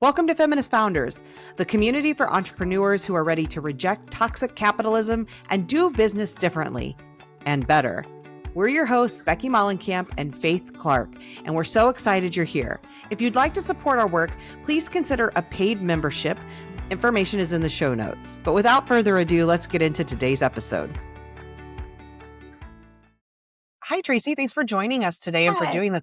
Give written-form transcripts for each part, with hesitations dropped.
Welcome to Feminist Founders, the community for entrepreneurs who are ready to reject toxic capitalism and do business differently and better. We're your hosts, Becky Mollenkamp and Faith Clark, and we're so excited you're here. If you'd like to support our work, please consider a paid membership. Information is in the show notes. But without further ado, let's get into today's episode. Hi, Tracie. Thanks for joining us today and for doing this.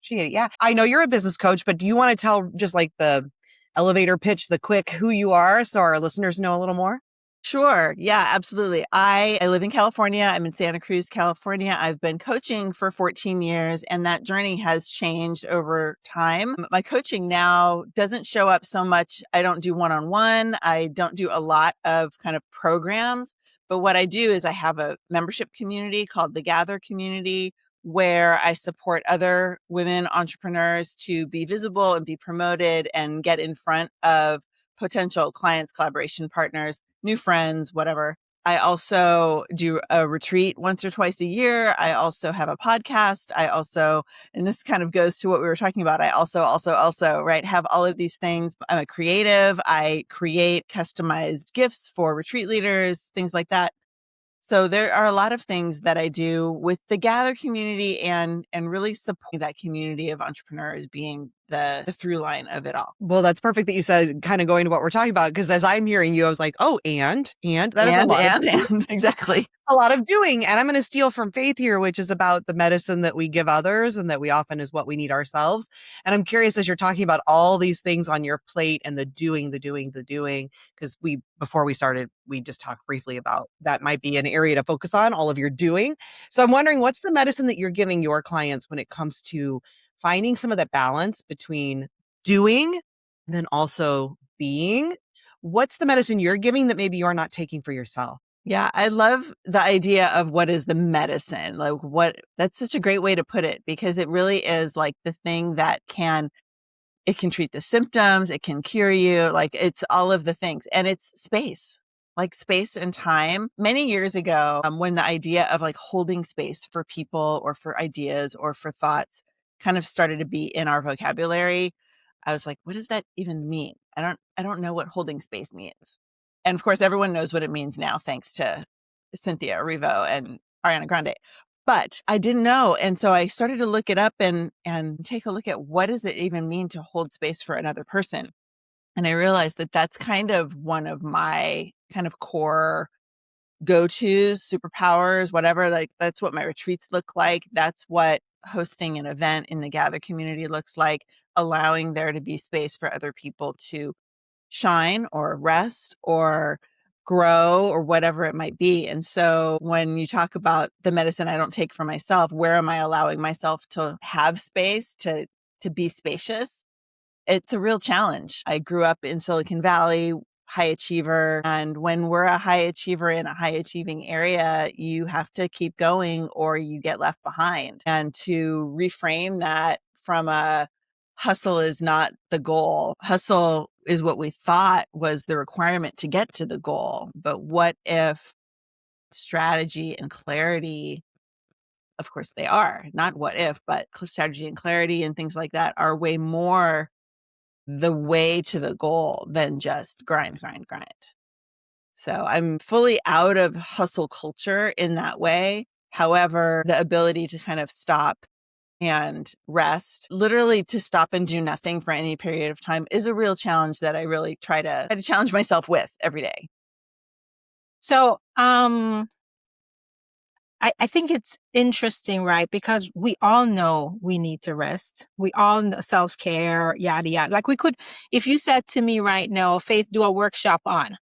Yeah, I know you're a business coach, but do you want to tell just like the elevator pitch, the quick who you are so our listeners know a little more? Sure. Yeah, absolutely. I live in California. I'm in Santa Cruz, California. I've been coaching for 14 years, and that journey has changed over time. My coaching now doesn't show up so much. I don't do one-on-one. I don't do a lot of kind of programs. But what I do is I have a membership community called the Gather Community, where I support other women entrepreneurs to be visible and be promoted and get in front of potential clients, collaboration partners, new friends, whatever. I also do a retreat once or twice a year. I also have a podcast. And this kind of goes to what we were talking about. I also, right, have all of these things. I'm a creative. I create customized gifts for retreat leaders, things like that. So there are a lot of things that I do with the Gather community and really supporting that community of entrepreneurs being the through line of it all. Well, that's perfect that you said kind of going to what we're talking about, because as I'm hearing you, I was like, oh, and that is a lot. And exactly. A lot of doing. And I'm going to steal from Faith here, which is about the medicine that we give others and that we often is what we need ourselves. And I'm curious, as you're talking about all these things on your plate and the doing, because before we started, we just talked briefly about that might be an area to focus on, all of your doing. So I'm wondering, what's the medicine that you're giving your clients when it comes to finding some of that balance between doing and then also being? What's the medicine you're giving that maybe you're not taking for yourself? Yeah, I love the idea of what is the medicine. That's such a great way to put it, because it really is like the thing that it can treat the symptoms, it can cure you, like it's all of the things. And it's space, like space and time. Many years ago, when the idea of like holding space for people or for ideas or for thoughts kind of started to be in our vocabulary, I was like, what does that even mean? I don't know what holding space means. And of course, everyone knows what it means now, thanks to Cynthia Erivo and Ariana Grande. But I didn't know. And so I started to look it up and take a look at what does it even mean to hold space for another person. And I realized that that's kind of one of my kind of core go-tos, superpowers, whatever. Like that's what my retreats look like. That's what hosting an event in the Gather community looks like, allowing there to be space for other people to shine or rest or grow or whatever it might be. And so when you talk about the medicine I don't take for myself, where am I allowing myself to have space to be spacious? It's a real challenge. I grew up in Silicon Valley, high achiever. And when we're a high achiever in a high achieving area, you have to keep going or you get left behind. And to reframe that from a hustle is not the goal. Hustle is what we thought was the requirement to get to the goal. But what if strategy and clarity, of course they are, not what if, but strategy and clarity and things like that are way more the way to the goal than just grind. So I'm fully out of hustle culture in that way. However, the ability to kind of stop and rest, literally to stop and do nothing for any period of time, is a real challenge that I really try to challenge myself with every day. So, I think it's interesting, right? Because we all know we need to rest. We all know self-care, yada, yada. Like if you said to me right now, Faith, do a workshop on,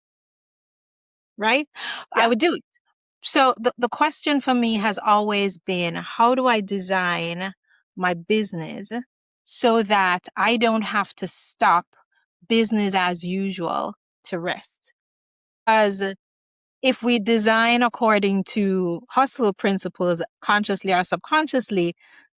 right? Yeah. I would do it. So the question for me has always been, how do I design my business so that I don't have to stop business as usual to rest? Because if we design according to hustle principles, consciously or subconsciously,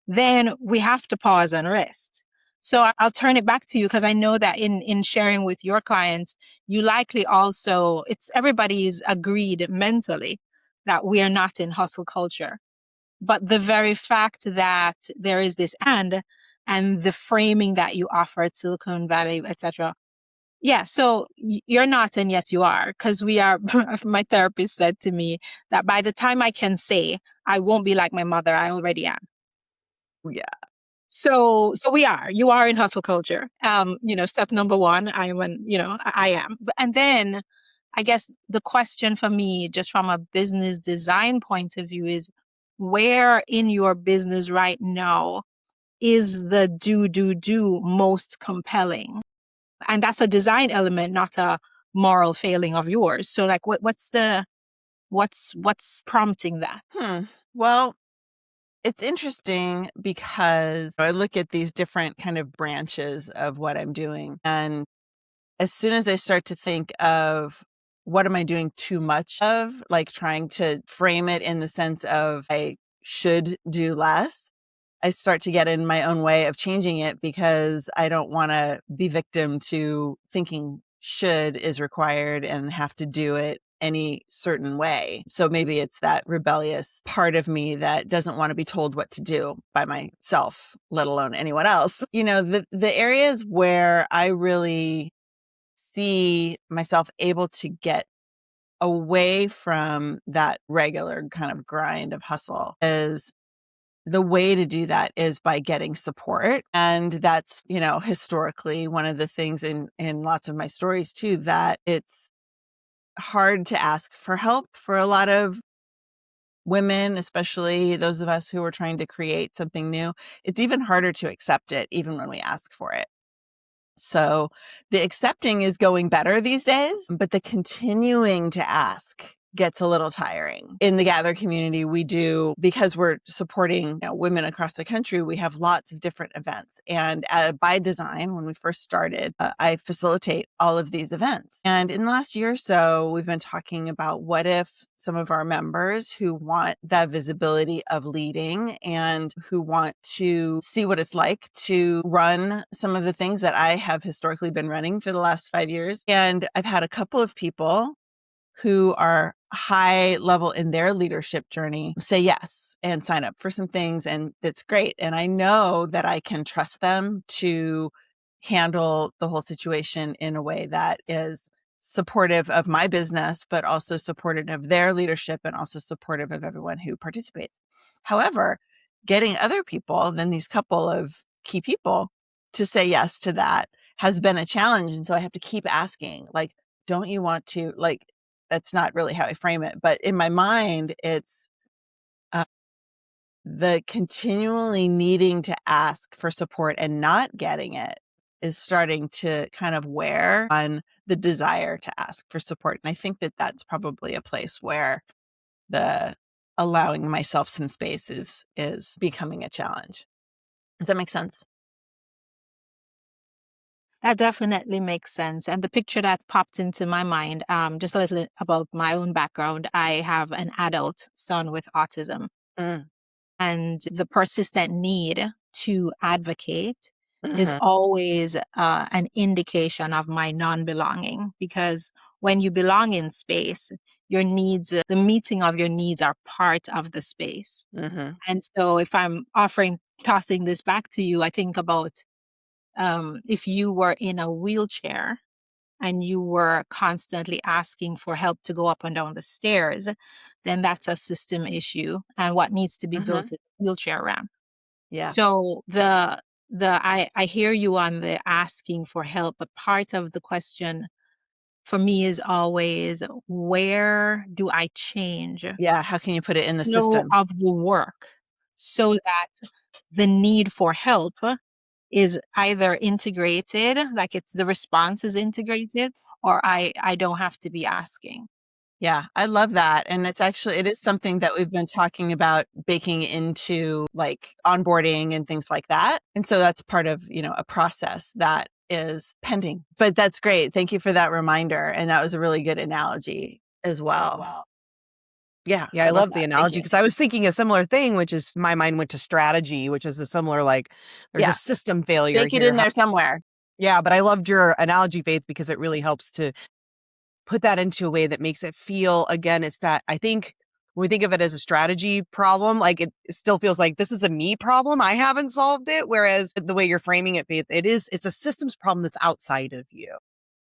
then we have to pause and rest. So I'll turn it back to you, because I know that in sharing with your clients, you likely also, everybody's agreed mentally that we are not in hustle culture. But the very fact that there is this and the framing that you offer at Silicon Valley, etc. Yeah, so you're not, and yet you are, because we are. My therapist said to me that by the time I can say I won't be like my mother, I already am. Yeah. So we are. You are in hustle culture. Step number one, I am. And then I guess the question for me, just from a business design point of view, is where in your business right now is the do most compelling? And that's a design element, not a moral failing of yours. So like what's prompting that? Well, it's interesting because I look at these different kind of branches of what I'm doing. And as soon as I start to think of what am I doing too much of, like trying to frame it in the sense of I should do less, I start to get in my own way of changing it because I don't want to be victim to thinking should is required and have to do it any certain way. So maybe it's that rebellious part of me that doesn't want to be told what to do by myself, let alone anyone else. The areas where I really see myself able to get away from that regular kind of grind of hustle is the way to do that is by getting support. And that's, historically one of the things in lots of my stories too, that it's hard to ask for help for a lot of women, especially those of us who are trying to create something new. It's even harder to accept it, even when we ask for it. So the accepting is going better these days, but the continuing to ask gets a little tiring. In the Gather community, we do, because we're supporting women across the country, we have lots of different events. And by design, when we first started, I facilitate all of these events. And in the last year or so, we've been talking about what if some of our members who want that visibility of leading and who want to see what it's like to run some of the things that I have historically been running for the last 5 years. And I've had a couple of people who are high level in their leadership journey say yes and sign up for some things. And it's great. And I know that I can trust them to handle the whole situation in a way that is supportive of my business, but also supportive of their leadership and also supportive of everyone who participates. However, getting other people than these couple of key people to say yes to that has been a challenge. And so I have to keep asking, like, don't you want to, like, that's not really how I frame it, but in my mind, it's the continually needing to ask for support and not getting it is starting to kind of wear on the desire to ask for support. And I think that that's probably a place where the allowing myself some space is becoming a challenge. Does that make sense? That definitely makes sense. And the picture that popped into my mind, just a little about my own background. I have an adult son with autism, and the persistent need to advocate is always an indication of my non-belonging, because when you belong in space, your needs, the meeting of your needs are part of the space. And so if I'm tossing this back to you, I think about if you were in a wheelchair and you were constantly asking for help to go up and down the stairs, then that's a system issue. And what needs to be built is a wheelchair ramp. Yeah. So I hear you on the asking for help, but part of the question for me is always, where do I change Yeah. How can you put it in the flow system? of the work so that the need for help is either integrated, like it's the response is integrated, or I don't have to be asking. Yeah, I love that. And it is something that we've been talking about baking into like onboarding and things like that. And so that's part of, a process that is pending. But that's great. Thank you for that reminder. And that was a really good analogy as well. Wow. Yeah. Yeah, I love the that. Thank analogy you. because I was thinking a similar thing, which is my mind went to strategy, which is a similar, like, there's Yeah. a system failure Bake it here. in there somewhere. Yeah, but I loved your analogy, Faith, because it really helps to put that into a way that makes it feel, again, it's that I think when we think of it as a strategy problem, like it still feels like this is a me problem. I haven't solved it. Whereas the way you're framing it, Faith, it's a systems problem that's outside of you.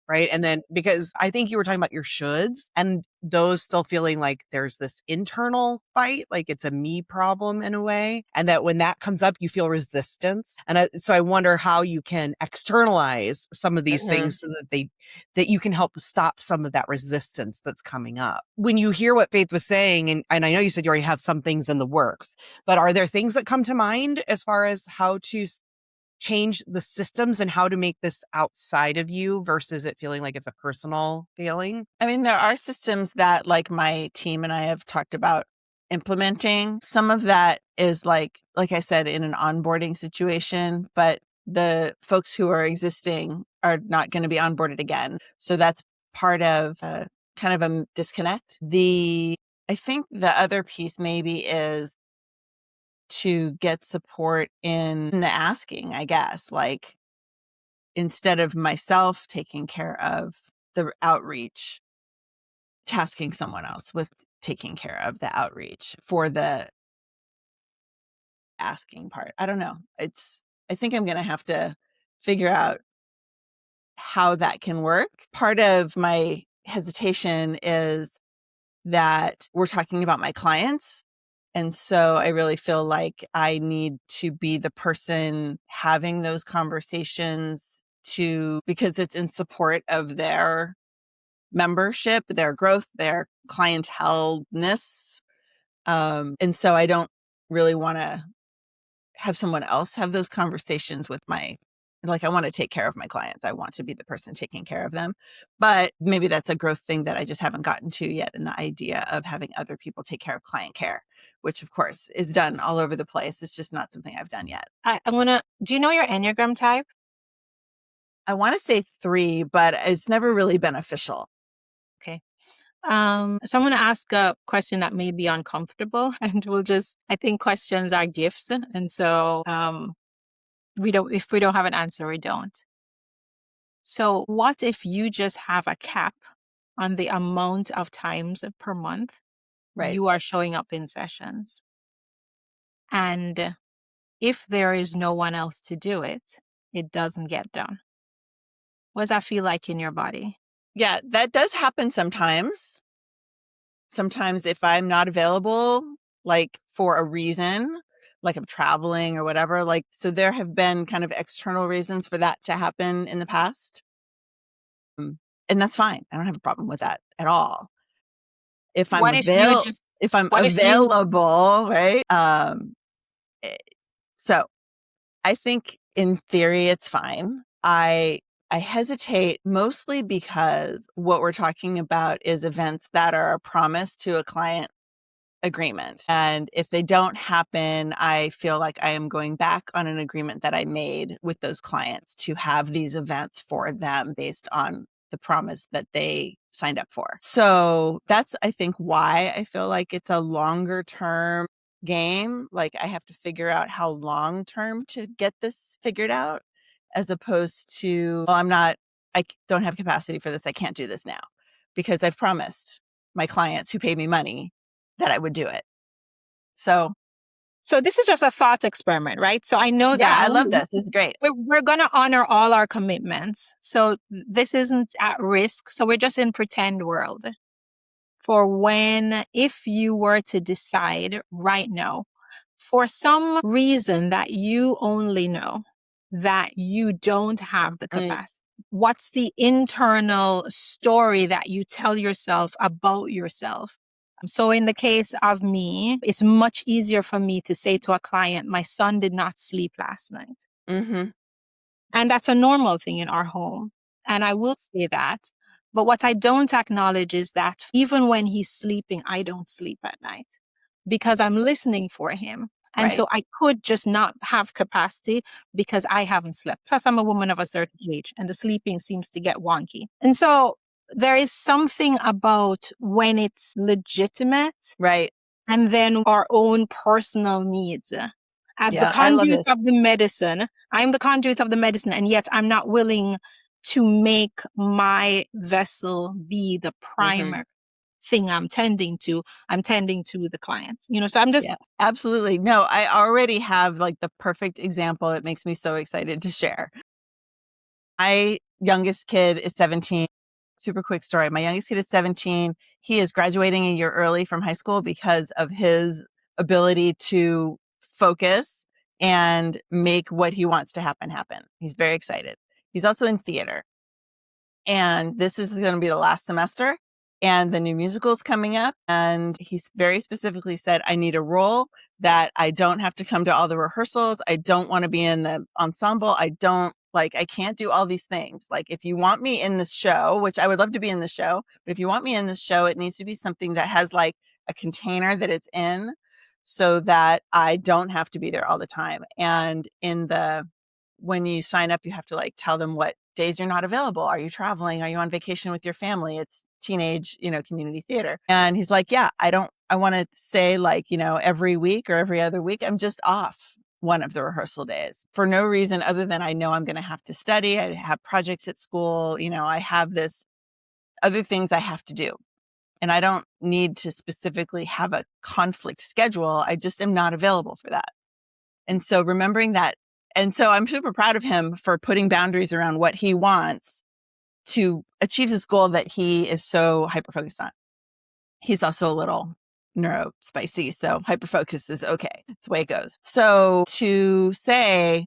Right. And then because I think you were talking about your shoulds and those still feeling like there's this internal fight, like it's a me problem in a way. And that when that comes up, you feel resistance. And so I wonder how you can externalize some of these things so that you can help stop some of that resistance that's coming up. When you hear what Faith was saying, and I know you said you already have some things in the works, but are there things that come to mind as far as how to change the systems and how to make this outside of you versus it feeling like it's a personal feeling? I mean, there are systems that like my team and I have talked about implementing. Some of that is like I said, in an onboarding situation, but the folks who are existing are not going to be onboarded again. So that's part of kind of a disconnect. I think the other piece maybe is to get support in the asking, I guess, like instead of myself taking care of the outreach, tasking someone else with taking care of the outreach for the asking part. I don't know. I think I'm going to have to figure out how that can work. Part of my hesitation is that we're talking about my clients. And so I really feel like I need to be the person having those conversations because it's in support of their membership, their growth, their clientele-ness. And so I don't really want to have someone else have those conversations with I want to take care of my clients. I want to be the person taking care of them. But maybe that's a growth thing that I just haven't gotten to yet, in the idea of having other people take care of client care, which of course is done all over the place. It's just not something I've done yet. Do you know your Enneagram type? I want to say 3, but it's never really been official. Okay. So I'm going to ask a question that may be uncomfortable, and I think questions are gifts. And so, if we don't have an answer, we don't. So what if you just have a cap on the amount of times per month you are showing up in sessions? And if there is no one else to do it, it doesn't get done. What does that feel like in your body? Yeah, that does happen sometimes. Sometimes if I'm not available, like for a reason, like I'm traveling or whatever, so there have been kind of external reasons for that to happen in the past. And that's fine. I don't have a problem with that at all. If I'm available, right? So I think in theory it's fine. I hesitate mostly because what we're talking about is events that are a promise to a client agreement. And if they don't happen, I feel like I am going back on an agreement that I made with those clients to have these events for them based on the promise that they signed up for. So that's, I think, why I feel like it's a longer term game. Like I have to figure out how long term to get this figured out, as opposed to, I don't have capacity for this. I can't do this now because I've promised my clients who pay me money that I would do it. So this is just a thought experiment, right? So I know that. I love this. This is great. We're going to honor all our commitments. So this isn't at risk. So we're just in pretend world for if you were to decide right now, for some reason that you only know, that you don't have the capacity. What's the internal story that you tell yourself about yourself? So in the case of me, it's much easier for me to say to a client, my son did not sleep last night. Mm-hmm. And that's a normal thing in our home. And I will say that. But what I don't acknowledge is that even when he's sleeping, I don't sleep at night because I'm listening for him. And so I could just not have capacity because I haven't slept. Plus, I'm a woman of a certain age and the sleeping seems to get wonky. And so there is something about when it's legitimate. Right. And then our own personal needs. As the conduit of the medicine, I'm the conduit of the medicine, and yet I'm not willing to make my vessel be the primer. thing I'm tending to the clients, so I'm just. Yeah, absolutely. No, I already have like the perfect example. It makes me so excited to share. My youngest kid is 17. Super quick story. My youngest kid is 17. He is graduating a year early from high school because of his ability to focus and make what he wants to happen. He's very excited. He's also in theater. And this is going to be the last semester. And the new musical is coming up. And he's very specifically said, I need a role that I don't have to come to all the rehearsals. I don't want to be in the ensemble. I can't do all these things. Like, if you want me in this show, which I would love to be in the show, but if you want me in this show, it needs to be something that has like a container that it's in so that I don't have to be there all the time. And when you sign up, you have to like tell them what days you're not available. Are you traveling? Are you on vacation with your family? It's teenage, community theater. And he's like, yeah, I want to say like, every week or every other week, I'm just off one of the rehearsal days for no reason other than I know I'm going to have to study. I have projects at school. I have this other things I have to do. And I don't need to specifically have a conflict schedule. I just am not available for that. And so remembering that. And so I'm super proud of him for putting boundaries around what he wants to achieve this goal that he is so hyper-focused on. He's also a little neurospicy, so hyper-focus is okay. It's the way it goes. So to say,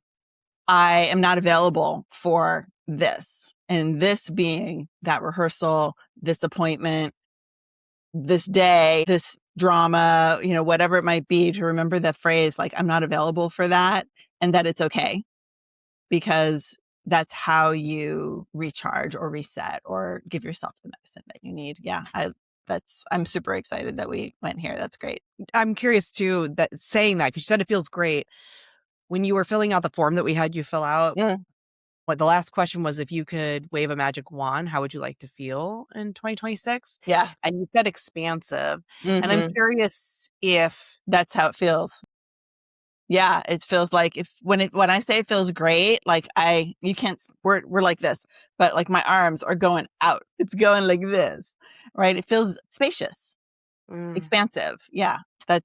I am not available for this, and this being that rehearsal, this appointment, this day, this drama, whatever it might be, to remember the phrase, like, I'm not available for that, and that it's okay, because that's how you recharge or reset or give yourself the medicine that you need. Yeah. I'm super excited that we went here. That's great. I'm curious too, that saying that, because you said it feels great. When you were filling out the form that we had you fill out, what the last question was, if you could wave a magic wand, how would you like to feel in 2026? Yeah. And you said expansive. And I'm curious if that's how it feels. Yeah, it feels like when I say it feels great, like we're like this, but like my arms are going out. It's going like this, right? It feels spacious, expansive. Yeah, that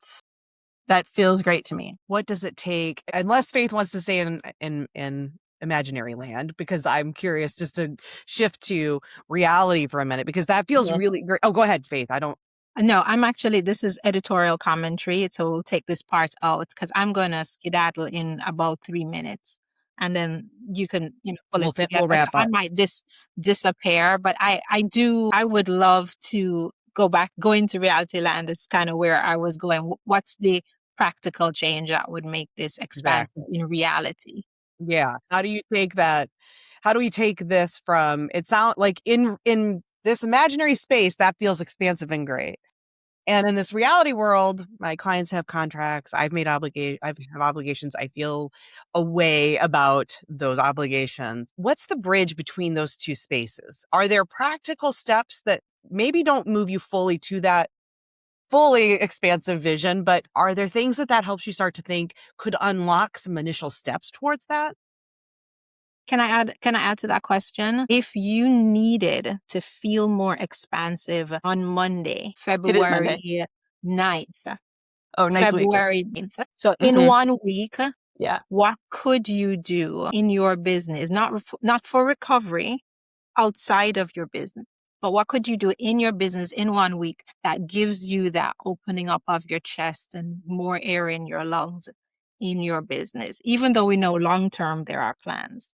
feels great to me. What does it take? Unless Faith wants to stay in imaginary land, because I'm curious just to shift to reality for a minute, because that feels really great. Oh, go ahead, Faith. No, this is editorial commentary. So we'll take this part out because I'm going to skedaddle in about 3 minutes. And then you can, pull it together. We'll wrap up. I might disappear, but I would love to go into reality land. That's kind of where I was going. What's the practical change that would make this expansive in reality? Yeah. How do you take that? How do we take this from, it sounds like in this imaginary space that feels expansive and great, and in this reality world, my clients have contracts. I have obligations. I feel a way about those obligations. What's the bridge between those two spaces? Are there practical steps that maybe don't move you fully to that fully expansive vision, but are there things that helps you start to think could unlock some initial steps towards that? Can I add to that question? If you needed to feel more expansive on Monday, February 9th. Oh, nice February week. 9th. So in 1 week, what could you do in your business? Not for recovery outside of your business, but what could you do in your business in 1 week that gives you that opening up of your chest and more air in your lungs in your business, even though we know long-term there are plans?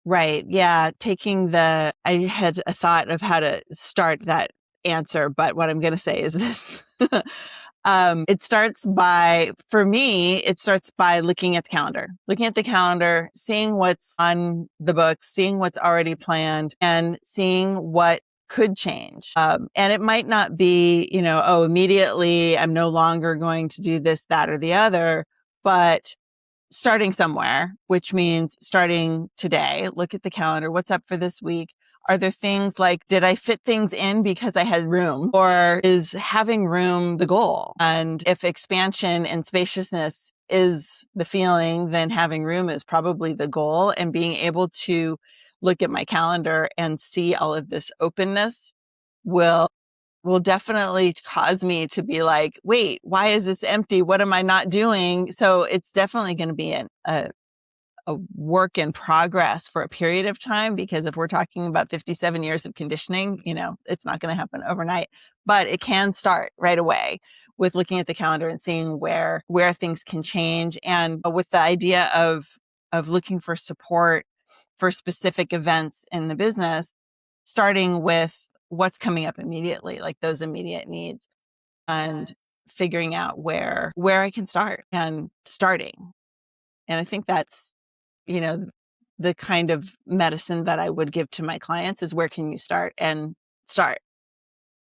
Right. Yeah. I had a thought of how to start that answer, but what I'm going to say is this. For me, it starts by looking at the calendar, seeing what's on the books, seeing what's already planned, and seeing what could change. And it might not be, immediately I'm no longer going to do this, that, or the other, but starting somewhere, which means starting today. Look at the calendar. What's up for this week? Are there things like, did I fit things in because I had room, or is having room the goal? And if expansion and spaciousness is the feeling, then having room is probably the goal. And being able to look at my calendar and see all of this openness will will definitely cause me to be like, wait, why is this empty? What am I not doing? So it's definitely going to be a work in progress for a period of time, because if we're talking about 57 years of conditioning, it's not going to happen overnight, but it can start right away with looking at the calendar and seeing where things can change. And with the idea of looking for support for specific events in the business, starting with what's coming up immediately, like those immediate needs, and figuring out where I can start and starting. And I think that's, the kind of medicine that I would give to my clients is, where can you start? And start.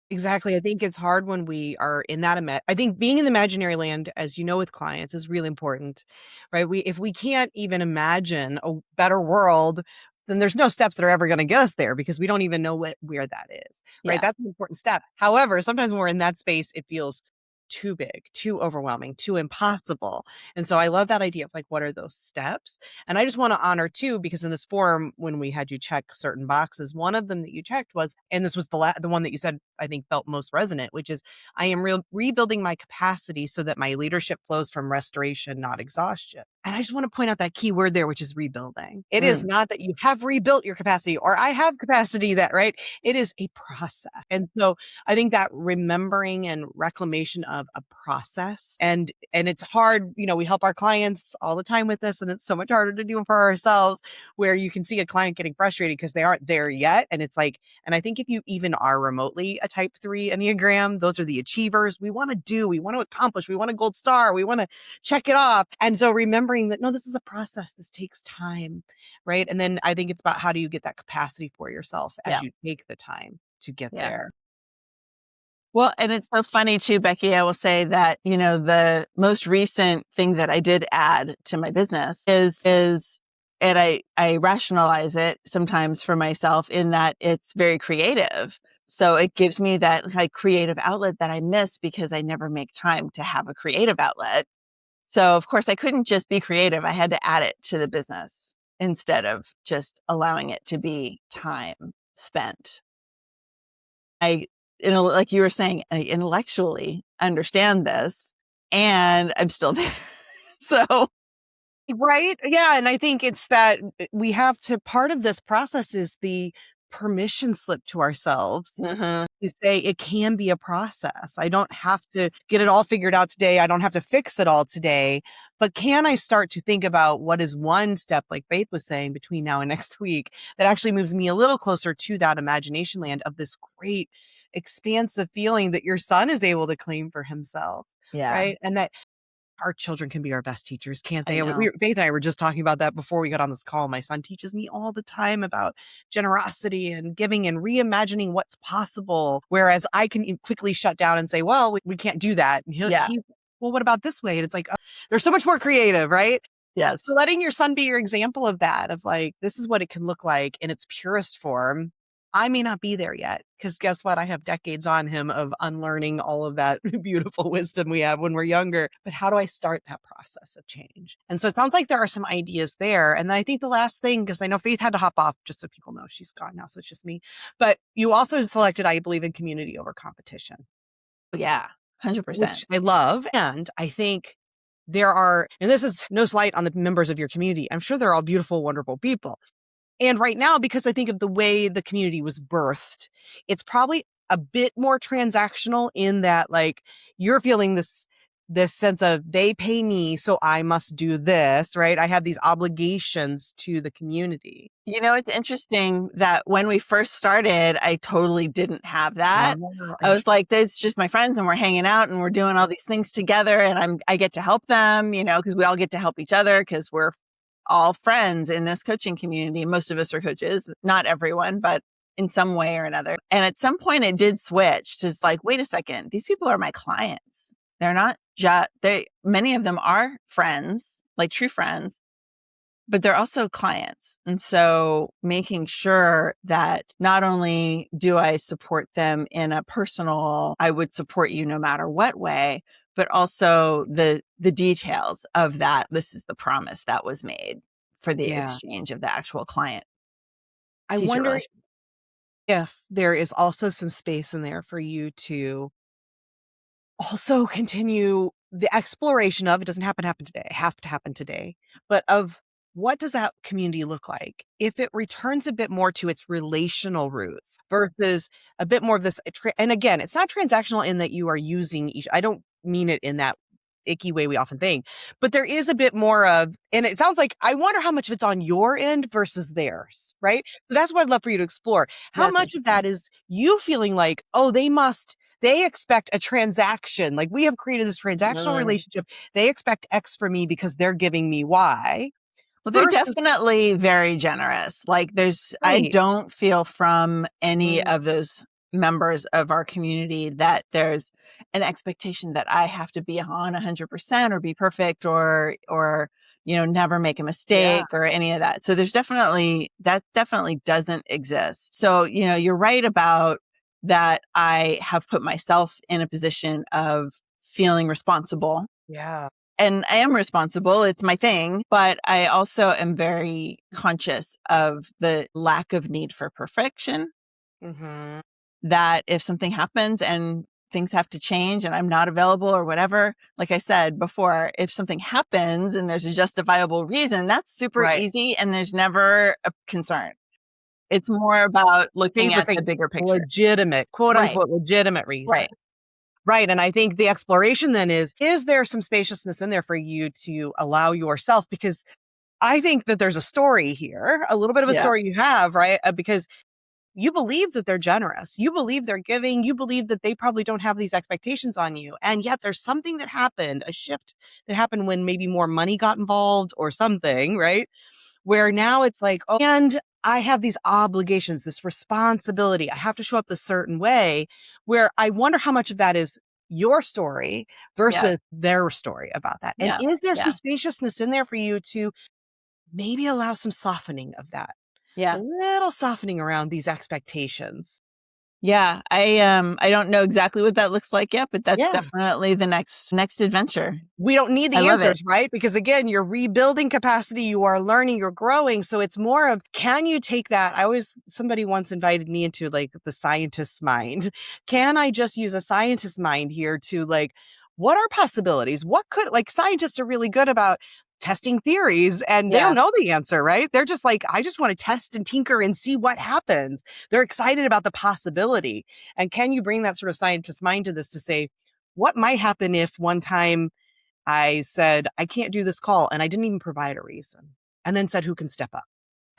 Exactly. I think it's hard when we are in that. I think being in the imaginary land, as you know, with clients is really important, right? If we can't even imagine a better world, then there's no steps that are ever going to get us there, because we don't even know where that is, right? Yeah. That's an important step. However, sometimes when we're in that space, it feels too big, too overwhelming, too impossible. And so I love that idea of like, what are those steps? And I just want to honor too, because in this forum, when we had you check certain boxes, one of them that you checked was, and this was the one that you said, I think felt most resonant, which is, I am rebuilding my capacity so that my leadership flows from restoration, not exhaustion. And I just want to point out that key word there, which is rebuilding. It is not that you have rebuilt your capacity or I have capacity that, right? It is a process. And so I think that remembering and reclamation of a process, and it's hard, we help our clients all the time with this, and it's so much harder to do for ourselves, where you can see a client getting frustrated because they aren't there yet. And it's like, and I think if you even are remotely a type 3 Enneagram, those are the achievers. We want to accomplish, we want a gold star, we want to check it off. And so remembering that, no, this is a process, this takes time, right? And then I think it's about, how do you get that capacity for yourself as you take the time to get there? Well, and it's so funny too, Becky. I will say that, the most recent thing that I did add to my business is, and I rationalize it sometimes for myself in that it's very creative. So it gives me that like creative outlet that I miss, because I never make time to have a creative outlet. So of course I couldn't just be creative. I had to add it to the business instead of just allowing it to be time spent. Like you were saying, I intellectually understand this, and I'm still there. So, right. Yeah. And I think it's that we have to, part of this process is the permission slip to ourselves to say it can be a process. I don't have to get it all figured out today. I don't have to fix it all today. But can I start to think about what is one step, like Faith was saying, between now and next week, that actually moves me a little closer to that imagination land of this great expansive feeling that your son is able to claim for himself. yeah, Right. And that our children can be our best teachers, can't I they? know. Faith and I were just talking about that before we got on this call. My son teaches me all the time about generosity and giving and reimagining what's possible. Whereas I can quickly shut down and say, well, we can't do that. And well, what about this way? And it's like, oh, they're so much more creative, right? Yes. So letting your son be your example of that, of like, this is what it can look like in its purest form. I may not be there yet, because guess what? I have decades on him of unlearning all of that beautiful wisdom we have when we're younger. But how do I start that process of change? And so it sounds like there are some ideas there. And I think the last thing, because I know Faith had to hop off, just so people know she's gone now, so it's just me. But you also selected, I believe, in community over competition. Yeah, 100%. Which I love. And I think there are, and this is no slight on the members of your community, I'm sure they're all beautiful, wonderful people. And right now, because I think of the way the community was birthed, it's probably a bit more transactional, in that, like, you're feeling this sense of, they pay me, so I must do this, right? I have these obligations to the community. It's interesting that when we first started, I totally didn't have that. I was like, there's just my friends and we're hanging out and we're doing all these things together, and I get to help them, because we all get to help each other, because we're all friends in this coaching community. Most of us are coaches, not everyone, but in some way or another. And at some point it did switch to like, wait a second, these people are my clients. They're not many of them are friends, like true friends, but they're also clients. And so making sure that not only do I support them in a personal, I would support you no matter what way, but also the details of that. This is the promise that was made for the exchange of the actual client. I wonder if there is also some space in there for you to also continue the exploration of, it doesn't happen today, have to happen today, but of what does that community look like if it returns a bit more to its relational roots versus a bit more of this. And again, it's not transactional in that you are using each, I don't mean it in that icky way we often think, but there is a bit more of, and it sounds like, I wonder how much of it's on your end versus theirs, right? So that's what I'd love for you to explore. How That's much of that interesting. is you feeling like, oh, they expect a transaction. Like, we have created this transactional relationship. They expect X from me because they're giving me Y. Well, they're Versus, definitely very generous. Like I right. don't feel from any Mm, of those members of our community that there's an expectation that I have to be on 100% or be perfect or, never make a yeah. mistake or any of that. So that definitely doesn't exist. So, you're right about that. I have put myself in a position of feeling responsible, Yeah. and I am responsible. It's my thing. But I also am very conscious of the lack of need for perfection, Hmm. that if something happens and things have to change and I'm not available or whatever, like I said before, if something happens and there's a justifiable reason, that's super Right. easy and there's never a concern. It's more about looking Faith was at the saying bigger picture. legitimate, quote Right. unquote, legitimate reason. Right. Right. And I think the exploration then is there some spaciousness in there for you to allow yourself? Because I think that there's a story here, a little bit of a Yeah. story you have, right? Because you believe that they're generous. You believe they're giving. You believe that they probably don't have these expectations on you. And yet there's something that happened, a shift that happened when maybe more money got involved or something, right? Where now it's like, oh, and I have these obligations, this responsibility. I have to show up this certain way, where I wonder how much of that is your story Yeah. versus their story about that. And Yeah. is there some Yeah. spaciousness in there for you to maybe allow some softening of that? A Yeah. little softening around these expectations. Yeah, I don't know exactly what that looks like yet, but that's Yeah. definitely the next adventure. We don't need I the love it. answers, right? Because again, you're rebuilding capacity, you are learning, you're growing. So it's more of, can you take that? Somebody once invited me into like the scientist's mind. Can I just use a scientist's mind here to like, what are possibilities? What could, like, scientists are really good about testing theories and they don't Yeah, know the answer, right? They're just like, I just want to test and tinker and see what happens. They're excited about the possibility. And can you bring that sort of scientist mind to this to say, what might happen if one time I said, I can't do this call, and I didn't even provide a reason, and then said, who can step up?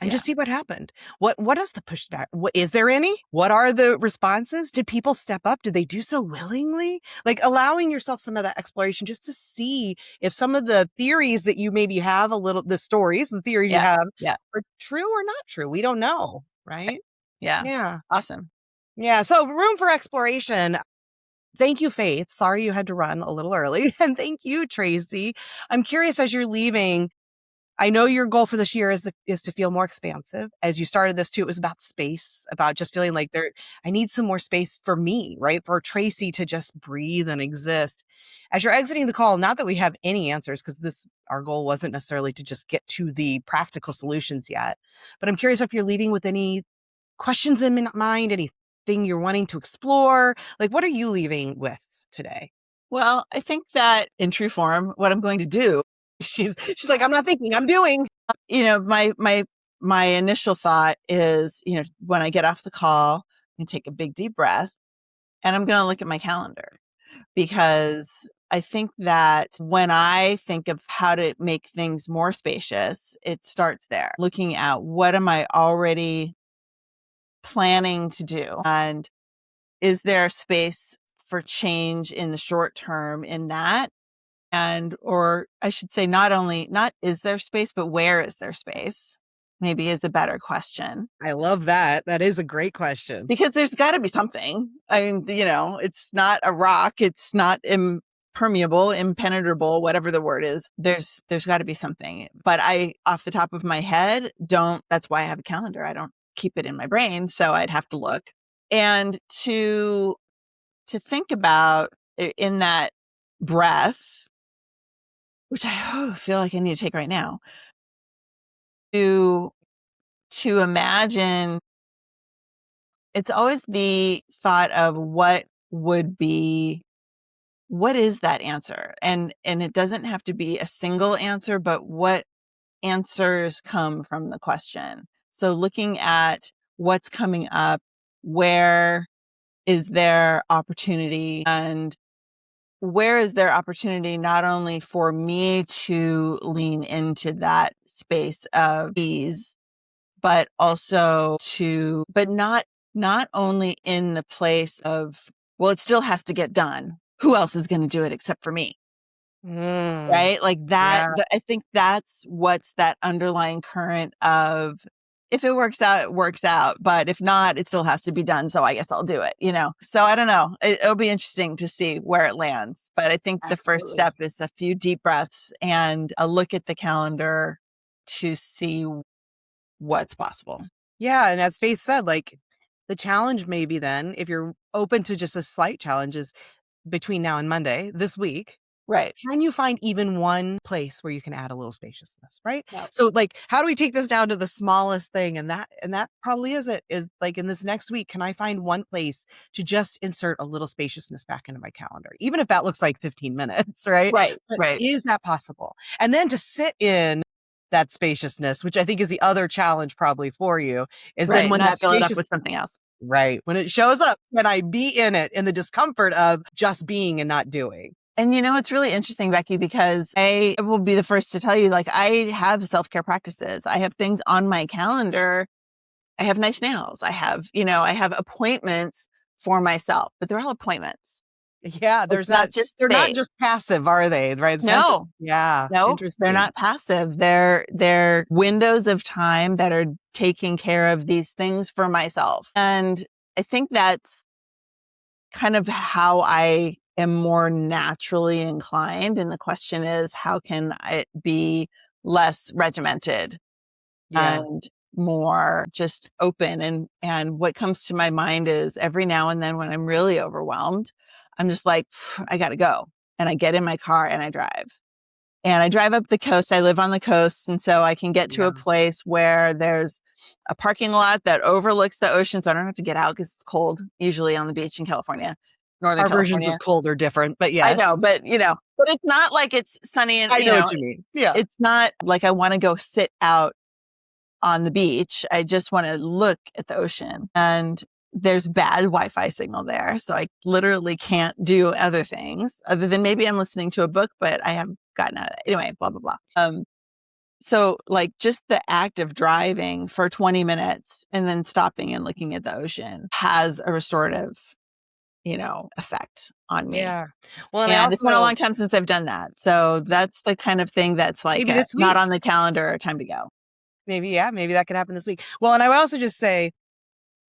And yeah, just see what happened. What is the pushback? What is there any? What are the responses? Did people step up? Did they do so willingly? Like, allowing yourself some of that exploration just to see if some of the theories that you maybe have, the stories and theories you yeah, have, yeah, are true or not true. We don't know, right? yeah. Yeah. Awesome. Yeah. So room for exploration. Thank you, Faith. Sorry you had to run a little early. And thank you, Tracie. I'm curious, as you're leaving, I know your goal for this year is to feel more expansive. As you started this too, it was about space, about just feeling like I need some more space for me, right? For Tracie to just breathe and exist. As you're exiting the call, not that we have any answers, because our goal wasn't necessarily to just get to the practical solutions yet, but I'm curious if you're leaving with any questions in mind, anything you're wanting to explore. Like, what are you leaving with today? Well, I think that in true form, what I'm going to do, She's like, I'm not thinking, I'm doing. my initial thought is, when I get off the call, I take a big deep breath and I'm going to look at my calendar, because I think that when I think of how to make things more spacious, it starts there, looking at what am I already planning to do, and is there space for change in the short term in that? And, or I should say, not is there space, but where is there space? Maybe is a better question, I love that. That is a great question. because there's got to be something. I mean, it's not a rock. It's not impermeable, impenetrable, whatever the word is. There's got to be something. But I, off the top of my head, don't. That's why I have a calendar. I don't keep it in my brain, so I'd have to look. And to think about in that breath, which I feel like I need to take right now, to imagine It's always the thought of what is that answer? And it doesn't have to be a single answer, but what answers come from the question. So looking at what's coming up, where is there opportunity, and where is there opportunity not only for me to lean into that space of ease, but also but not only in the place of, well, it still has to get done. Who else is going to do it except for me? Right? Like that, Yeah. I think that's what's that underlying current of, if it works out, it works out. But if not, it still has to be done. So I guess I'll do it, So I don't know. It'll be interesting to see where it lands. But I think the first Absolutely. step is a few deep breaths and a look at the calendar to see what's possible. Yeah. And as Faith said, like the challenge maybe then, if you're open to just a slight challenge, is between now and Monday, this week, Right. can you find even one place where you can add a little spaciousness, right? Yep. So like, how do we take this down to the smallest thing? And that probably is like in this next week, can I find one place to just insert a little spaciousness back into my calendar? Even if that looks like 15 minutes, right? Right. But Right. is that possible? And then to sit in that spaciousness, which I think is the other challenge probably for you, is then Right. when Not that fill it up spacious, with something else. right, when it shows up, can I be in it in the discomfort of just being and not doing? And it's really interesting, Becky, because I will be the first to tell you, like, I have self-care practices. I have things on my calendar. I have nice nails. I have appointments for myself, but they're all appointments. Yeah, It's not just they're not things. just passive, are they? Right? It's not No, just, yeah, no, they're interesting. not passive. They're windows of time that are taking care of these things for myself. And I think that's kind of how I am more naturally inclined. And the question is, how can it be less regimented Yeah. and more just open? And what comes to my mind is every now and then when I'm really overwhelmed, I'm just like, I got to go. And I get in my car and I drive. And I drive up the coast. I live on the coast. And so I can get to Yeah. a place where there's a parking lot that overlooks the ocean. So I don't have to get out because it's cold, usually on the beach in California, Northern Our versions California. of cold are different, but I yes, know, but it's not like it's sunny and, I know what you mean. Yeah. it's not like I want to go sit out on the beach. I just want to look at the ocean, and there's bad Wi-Fi signal there. So I literally can't do other things other than maybe I'm listening to a book, but I have gotten out of it. Anyway, blah, blah, blah. So like just the act of driving for 20 minutes and then stopping and looking at the ocean has a restorative, effect on me. Yeah. Well, and I And it's been a also, long time since I've done that. So that's the kind of thing that's like maybe this not week, on the calendar, time to go. maybe that could happen this week. Well, and I would also just say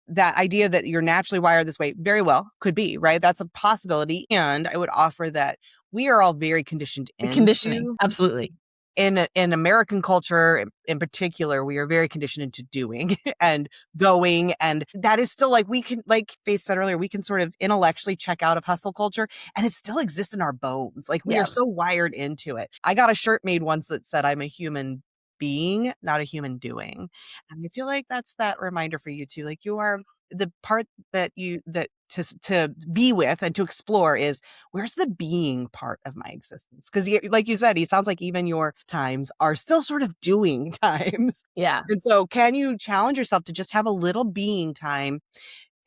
that idea that you're naturally wired this way very well could be, right? That's a possibility. And I would offer that we are all very conditioned The conditioning. Absolutely. in American culture in particular, we are very conditioned into doing and going. And that is still like, we can, like Faith said earlier, we can sort of intellectually check out of hustle culture and it still exists in our bones. Like we Yeah. are so wired into it. I got a shirt made once that said, I'm a human being, not a human doing. And I feel like that's that reminder for you too. Like you are the part that to be with and to explore is, where's the being part of my existence? Because like you said, it sounds like even your times are still sort of doing times. Yeah. And so can you challenge yourself to just have a little being time?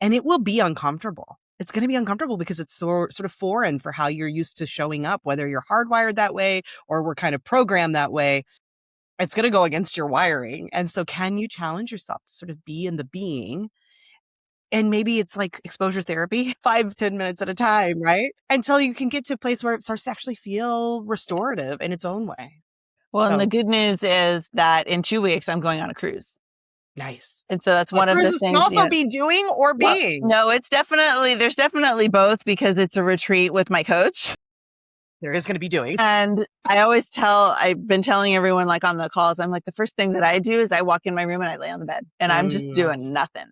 And it will be uncomfortable. It's going to be uncomfortable because it's sort of foreign for how you're used to showing up, whether you're hardwired that way or we're kind of programmed that way. It's going to go against your wiring. And so can you challenge yourself to sort of be in the being? And maybe it's like exposure therapy, 5-10 minutes at a time, right? Until you can get to a place where it starts to actually feel restorative in its own way. Well, and So the good news is that in 2 weeks, I'm going on a cruise. nice. And so that's one of the Cruises things. can also be doing or Well, being. no, there's definitely both because it's a retreat with my coach. There is going to be doing. And I've been telling everyone like on the calls, I'm like, the first thing that I do is I walk in my room and I lay on the bed and I'm just doing nothing.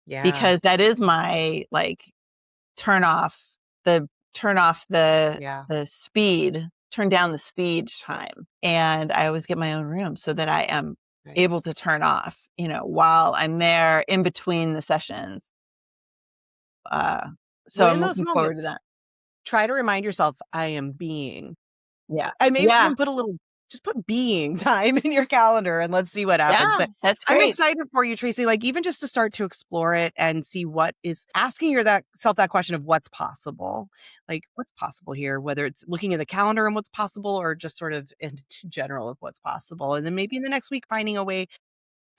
Yeah. Because that is my like turn down the speed time. And I always get my own room so that I am able to turn off, while I'm there in between the sessions. So in I'm those looking forward to moments, that. try to remind yourself, I am being. Yeah. And maybe Yeah. even just put being time in your calendar and let's see what happens. Yeah. But That's I'm great. excited for you, Tracie, like even just to start to explore it and see what is asking yourself that question of what's possible, like what's possible here, whether it's looking at the calendar and what's possible or just sort of in general of what's possible. And then maybe in the next week, finding a way,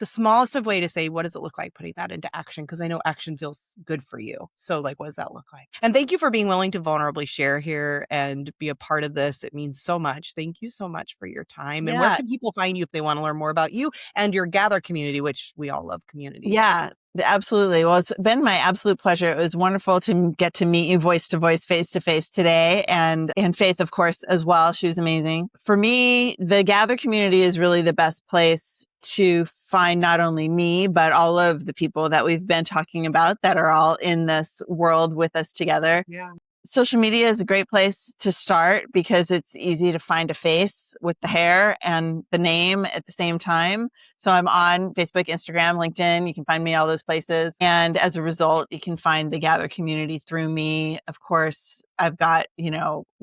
the smallest of way to say, what does it look like putting that into action? Because I know action feels good for you. So like, what does that look like? And thank you for being willing to vulnerably share here and be a part of this. It means so much. Thank you so much for your time. And where Yeah. can people find you if they want to learn more about you and your Gather community, which we all love communities. Yeah, absolutely. Well, it's been my absolute pleasure. It was wonderful to get to meet you voice to voice, face to face today. And Faith, of course, as well. She was amazing. For me, the Gather community is really the best place to find not only me, but all of the people that we've been talking about that are all in this world with us together. Yeah. Social media is a great place to start because it's easy to find a face with the hair and the name at the same time. So I'm on Facebook, Instagram, LinkedIn. You can find me all those places. And as a result, you can find the Gather community through me. Of course, I've got,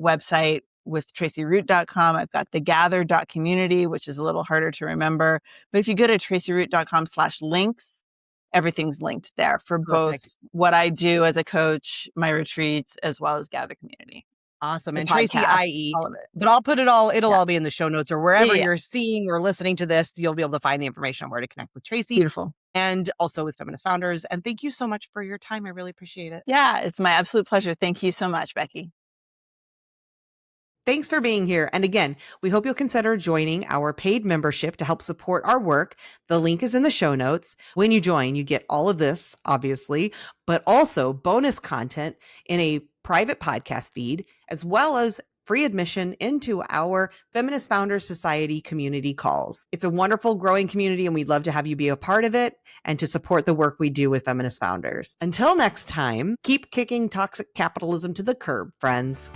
website with tracieroot.com. I've got the gather.community, which is a little harder to remember. But if you go to tracieroot.com/links, everything's linked there for both what I do as a coach, my retreats, as well as Gather community. Awesome. The And Tracie, podcast, IE, all of it. but I'll put it'll all be in the show notes or wherever Yeah. you're seeing or listening to this, you'll be able to find the information on where to connect with Tracie. Beautiful. And also with Feminist Founders. And thank you so much for your time. I really appreciate it. Yeah, it's my absolute pleasure. Thank you so much, Becky. Thanks for being here. And again, we hope you'll consider joining our paid membership to help support our work. The link is in the show notes. When you join, you get all of this, obviously, but also bonus content in a private podcast feed, as well as free admission into our Feminist Founders Society community calls. It's a wonderful growing community, and we'd love to have you be a part of it and to support the work we do with Feminist Founders. Until next time, keep kicking toxic capitalism to the curb, friends.